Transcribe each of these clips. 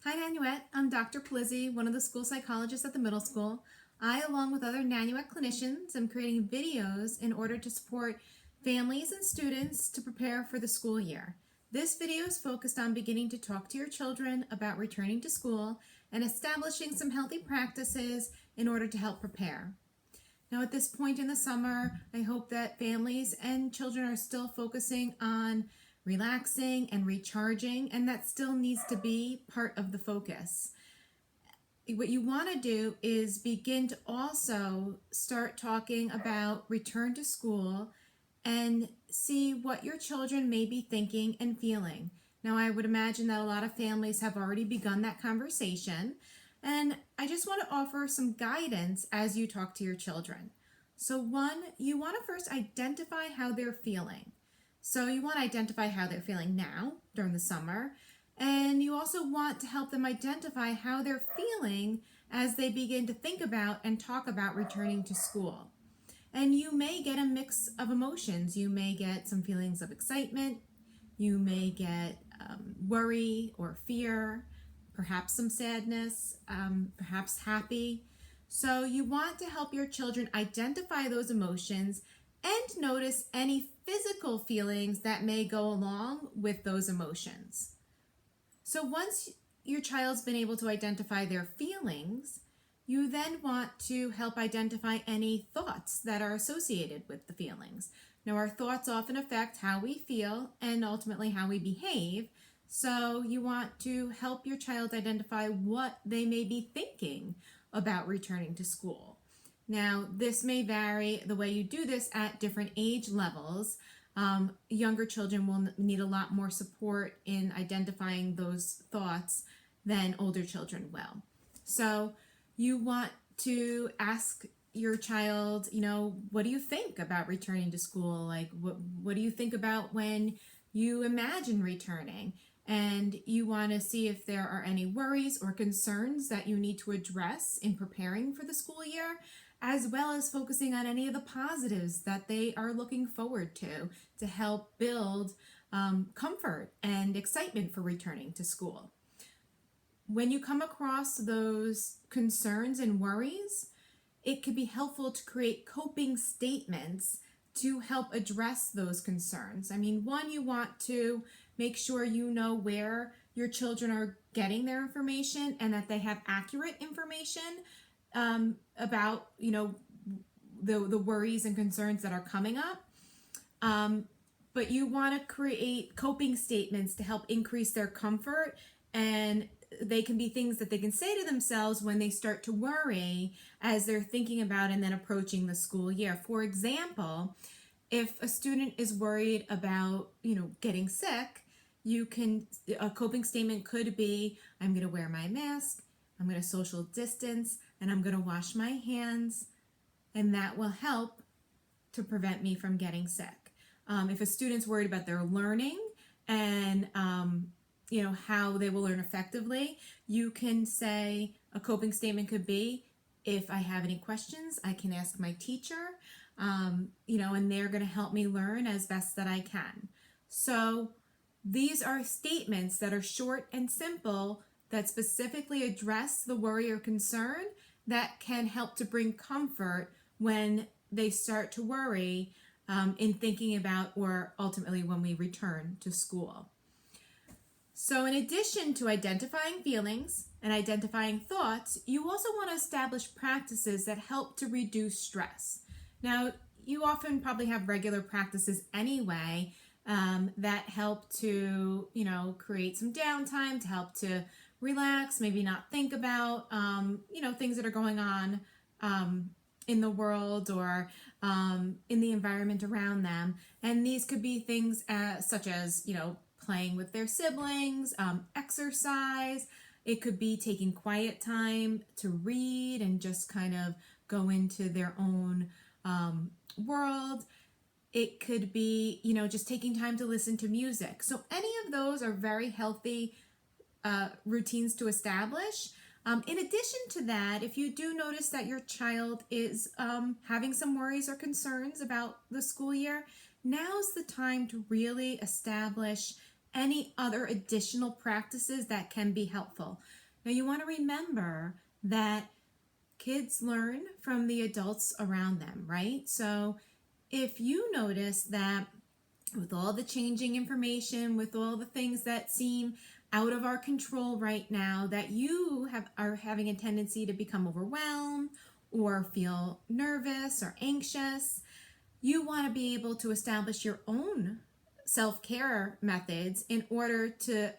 Hi, Nanuet. I'm Dr. Palizzi, one of the school psychologists at the middle school. I, along with other Nanuet clinicians, am creating videos in order to support families and students to prepare for the school year. This video is focused on beginning to talk to your children about returning to school and establishing some healthy practices in order to help prepare. Now, at this point in the summer, I hope that families and children are still focusing on relaxing and recharging, and that still needs to be part of the focus. What you want to do is begin to also start talking about return to school and see what your children may be thinking and feeling. Now, I would imagine that a lot of families have already begun that conversation, and I just want to offer some guidance as you talk to your children. So one, you want to first identify how they're feeling. So you want to identify how they're feeling now during the summer, and you also want to help them identify how they're feeling as they begin to think about and talk about returning to school. And you may get a mix of emotions. You may get some feelings of excitement. You may get worry or fear, perhaps some sadness, perhaps happy. So you want to help your children identify those emotions and notice any physical feelings that may go along with those emotions. So once your child's been able to identify their feelings, you then want to help identify any thoughts that are associated with the feelings. Now, our thoughts often affect how we feel and ultimately how we behave. So you want to help your child identify what they may be thinking about returning to school. Now, this may vary the way you do this at different age levels. Younger children will need a lot more support in identifying those thoughts than older children will. So you want to ask your child, what do you think about returning to school? Like, what do you think about when you imagine returning? And you want to see if there are any worries or concerns that you need to address in preparing for the school year, as well as focusing on any of the positives that they are looking forward to help build comfort and excitement for returning to school. When you come across those concerns and worries, it can be helpful to create coping statements to help address those concerns. I mean, one, you want to make sure you know where your children are getting their information and that they have accurate information about, the worries and concerns that are coming up. But you want to create coping statements to help increase their comfort, and they can be things that they can say to themselves when they start to worry as they're thinking about and then approaching the school year. For example, if a student is worried about, getting sick, a coping statement could be, I'm going to wear my mask, I'm going to social distance, and I'm going to wash my hands, and that will help to prevent me from getting sick. If a student's worried about their learning and how they will learn effectively, you can say a coping statement could be, if I have any questions, I can ask my teacher, and they're going to help me learn as best that I can. So these are statements that are short and simple that specifically address the worry or concern that can help to bring comfort when they start to worry in thinking about, or ultimately when we return to school. So in addition to identifying feelings and identifying thoughts, you also want to establish practices that help to reduce stress. Now, you often probably have regular practices anyway that help to, create some downtime, to help to relax, maybe not think about, things that are going on in the world or in the environment around them. And these could be things such as, playing with their siblings, exercise. It could be taking quiet time to read and just kind of go into their own world. It could be, just taking time to listen to music. So any of those are very healthy routines to establish. In addition to that, if you do notice that your child is having some worries or concerns about the school year, now's the time to really establish any other additional practices that can be helpful. Now, you want to remember that kids learn from the adults around them, right? So if you notice that with all the changing information, with all the things that seem out of our control right now, that you are having a tendency to become overwhelmed or feel nervous or anxious, you want to be able to establish your own self-care methods in order to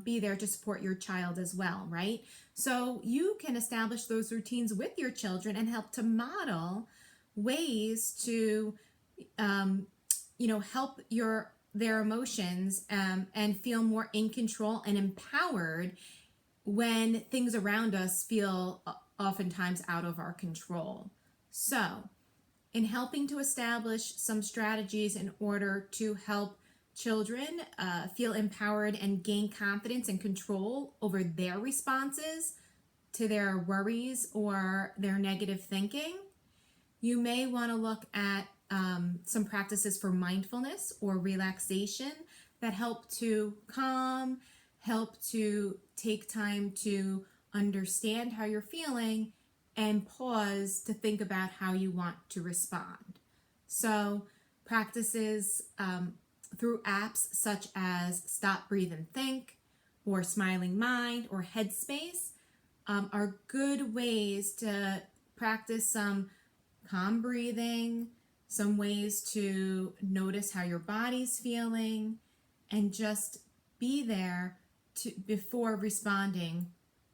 be there to support your child as well, right? So you can establish those routines with your children and help to model ways to help their emotions and feel more in control and empowered when things around us feel oftentimes out of our control. So in helping to establish some strategies in order to help children feel empowered and gain confidence and control over their responses to their worries or their negative thinking, you may want to look at some practices for mindfulness or relaxation that help to calm, help to take time to understand how you're feeling and pause to think about how you want to respond. So practices through apps such as Stop, Breathe, and Think or Smiling Mind or Headspace are good ways to practice some calm breathing, some ways to notice how your body's feeling, and just be there before responding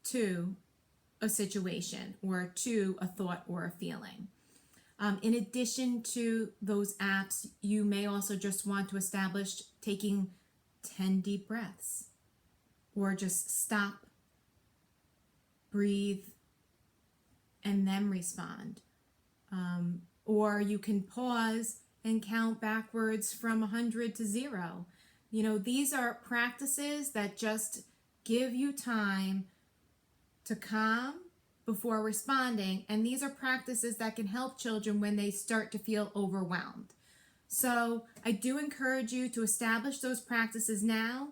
to a situation or to a thought or a feeling. In addition to those apps, you may also just want to establish taking 10 deep breaths or just stop, breathe, and then respond. Or you can pause and count backwards from 100 to 0. These are practices that just give you time to calm before responding, and these are practices that can help children when they start to feel overwhelmed. So I do encourage you to establish those practices now.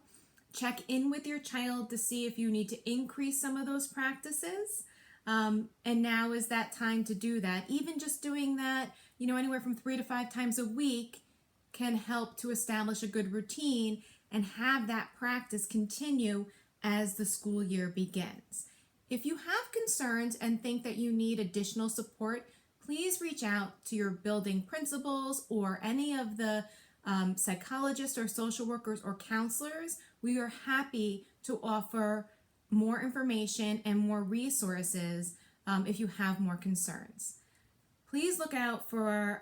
Check in with your child to see if you need to increase some of those practices. And now is that time to do that. Even just doing that, anywhere from 3 to 5 times a week can help to establish a good routine and have that practice continue as the school year begins. If you have concerns and think that you need additional support, please reach out to your building principals or any of the psychologists or social workers or counselors. We are happy to offer more information and more resources if you have more concerns. Please look out for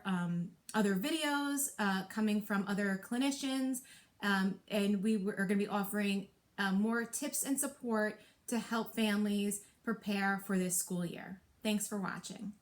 other videos coming from other clinicians, and we are going to be offering more tips and support to help families prepare for this school year. Thanks for watching.